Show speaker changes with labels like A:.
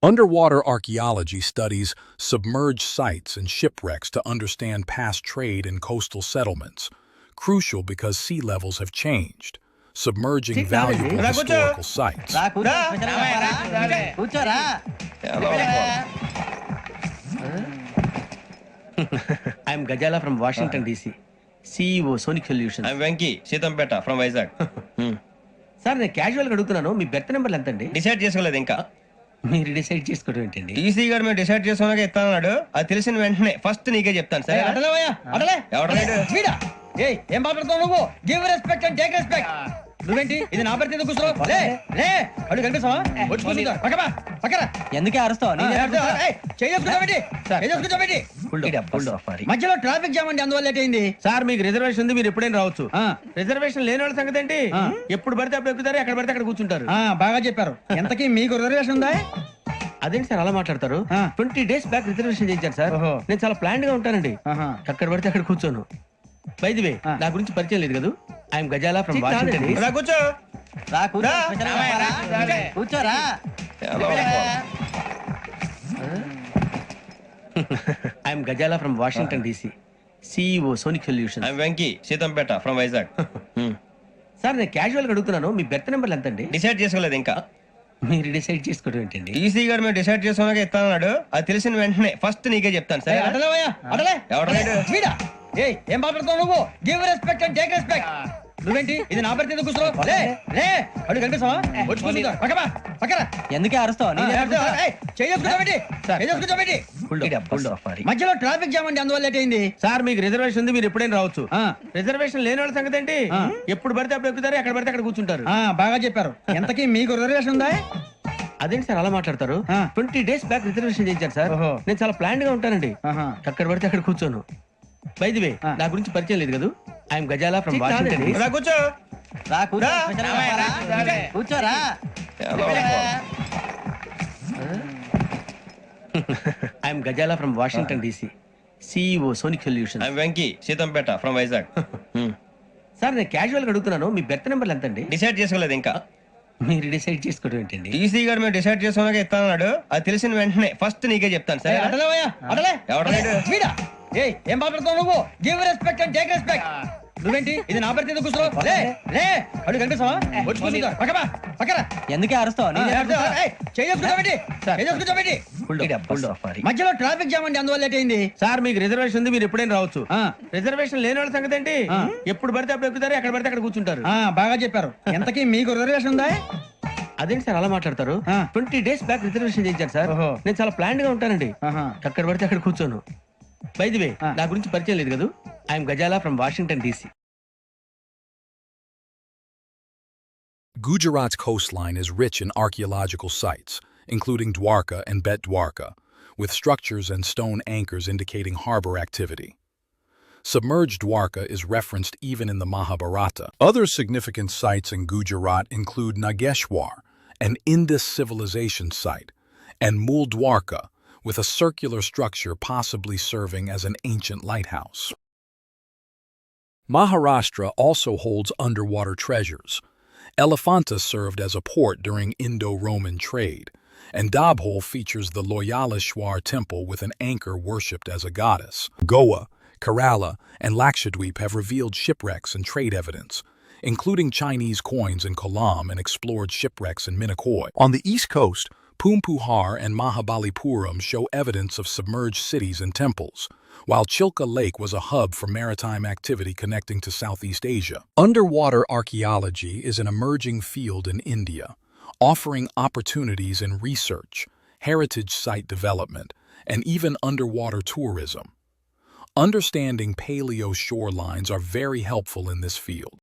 A: Underwater archaeology studies submerged sites and shipwrecks to understand past trade and coastal settlements, crucial because sea levels have changed, submerging valuable historical sites.
B: I'm Gajala from Washington, D.C. CEO, Sonic Solutions.
C: I'm Venki, Sitampeta from Vizag.
B: Sir నేను క్యాజువల్గా అడుగుతున్నాను మీ berth నెంబర్లు ఎంతండి
C: decide చేసుకోలేదు ఇంకా.
B: మీరు decide చేసుకోవడం ఏంటండి
C: టీసీ గారు మేము డిసైడ్ చేసుకున్నాక ఇస్తానన్నాడు. అది తెలిసిన వెంటనే ఫస్ట్ నీకే చెప్తాను. సరే
B: ఏం మాట్లాడుతావు నువ్వు give respect and take respect నువ్వేంటి ఇది నా పరిస్థితి కూర్చో అడుగు కనిపిస్తావా ఎందుకే అరుస్తావు మధ్యలో ట్రాఫిక్ జామ్ అండి అందువల్ల లేట్ అయింది సార్ మీకు రిజర్వేషన్ ఉంది మీరు ఎప్పుడైనా రావచ్చు రిజర్వేషన్ లేని వాళ్ళ సంగతి ఏంటి ఎప్పుడు పడితే అప్పుడు ఎక్కుతారు ఎక్కడ పడితే అక్కడ కూర్చుంటారు బాగా చెప్పారు ఎంతకీ మీకు రిజర్వేషన్ ఉందా అదేంటి సార్ అలా మాట్లాడతారు 20 days బ్యాక్ రిజర్వేషన్ చేయించారు సార్ నేను చాలా ప్లాన్ గా ఉంటానండి అక్కడ పడితే అక్కడ కూర్చోను బై ది వే నా గురించి పరిచయం లేదు కదా ఐఎమ్ గజాలా ఫ్రమ్ వాషింగ్టన్
C: కూర్చో
B: కూర్చోరా I'm Gazala from Washington DC CEO Sonic Solutions.
C: I'm Venki, Sitampeta from Vizag.
B: Sir నేను క్యాజువల్గా అడుగుతున్నాను మీ బెర్త్ నెంబర్లు ఎంతండి
C: డిసైడ్ చేసుకోలేదు ఇంకా.
B: మీరు డిసైడ్ చేసుకోవడం ఏంటండి
C: టీసీ గారు మేము డిసైడ్ చేసుకున్నాక ఇస్తానన్నాడు. అది తెలిసిన వెంటనే ఫస్ట్ నీకే చెప్తాను. సరే
B: ఏం మాట్లాడుతావు నువ్వు give respect and take respect నువ్వేంటి ఇది నా పరిస్థితి కూర్చో అడుగు కనిపిస్తావా ఎందుకే అరుస్తావు మధ్యలో ట్రాఫిక్ జామ్ అండి అందువల్ల లేట్ అయింది సార్ మీకు రిజర్వేషన్ ఉంది మీరు ఎప్పుడైనా రావచ్చు రిజర్వేషన్ లేని వాళ్ళ సంగతి ఏంటి ఎప్పుడు పడితే అప్పుడు ఎక్కుతారు ఎక్కడ పడితే అక్కడ కూర్చుంటారు బాగా చెప్పారు ఎంతకీ మీకు రిజర్వేషన్ ఉందా అదేంటి సార్ అలా మాట్లాడతారు 20 days బ్యాక్ రిజర్వేషన్ చేయించారు సార్ నేను చాలా ప్లాన్ గా ఉంటానండి అక్కడ పడితే అక్కడ కూర్చోను బై ది వే నా గురించి పరిచయం లేదు కదా ఐఎమ్ గజాలా ఫ్రమ్ వాషింగ్టన్ కూర్చోరా I'm Gazala from Washington DC CEO Sonic Solutions.
C: I'm Venki, Sitampeta from Vizag.
B: Sir నేను క్యాజువల్గా అడుగుతున్నాను మీ బెర్త్ నెంబర్లు ఎంతండి
C: డిసైడ్ చేసుకోలేదు ఇంకా.
B: మీరు డిసైడ్ చేసుకోవడం ఏంటండి
C: టీసీ గారు మేము డిసైడ్ చేసుకున్నాక ఇస్తానన్నాడు. అది తెలిసిన వెంటనే ఫస్ట్ నీకే చెప్తాను. సరే
B: ఏం మాట్లాడుతావు నువ్వు give respect and take respect నువ్వేంటి ఇది నా పరిస్థితి కూర్చో అడుగు కనిపిస్తావా ఎందుకే అరుస్తావు మధ్యలో ట్రాఫిక్ జామ్ అండి అందువల్ల లేట్ అయింది సార్ మీకు రిజర్వేషన్ ఉంది మీరు ఎప్పుడైనా రావచ్చు రిజర్వేషన్ లేని వాళ్ళ సంగతి ఏంటి ఎప్పుడు పడితే అప్పుడు ఎక్కుతారు ఎక్కడ పడితే అక్కడ కూర్చుంటారు బాగా చెప్పారు ఎంతకీ మీకు రిజర్వేషన్ ఉందా అదేంటి సార్ అలా మాట్లాడతారు 20 days బ్యాక్ రిజర్వేషన్ చేయించారు సార్ నేను చాలా ప్లాన్ గా ఉంటానండి అక్కడ పడితే అక్కడ కూర్చోను బై ది వే నా గురించి పరిచయం లేదు కదా I'm Gazala from Washington DC
A: Gujarat's coastline is rich in archaeological sites, including Dwarka and Bet Dwarka, with structures and stone anchors indicating harbor activity. Submerged Dwarka is referenced even in the Mahabharata. Other significant sites in Gujarat include Nageshwar, an Indus civilization site, and Mool Dwarka, with a circular structure possibly serving as an ancient lighthouse. Maharashtra also holds underwater treasures. Elephanta served as a port during Indo-Roman trade, and Dabhol features the Loyaleshwar temple with an anchor worshipped as a goddess. Goa, Kerala, and Lakshadweep have revealed shipwrecks and trade evidence, including Chinese coins in Kollam and explored shipwrecks in Minicoy. On the east coast, Poompuhar and Mahabalipuram show evidence of submerged cities and temples, while Chilka Lake was a hub for maritime activity connecting to Southeast Asia. Underwater archaeology is an emerging field in India, offering opportunities in research, heritage site development, and even underwater tourism. Understanding paleo shorelines are very helpful in this field.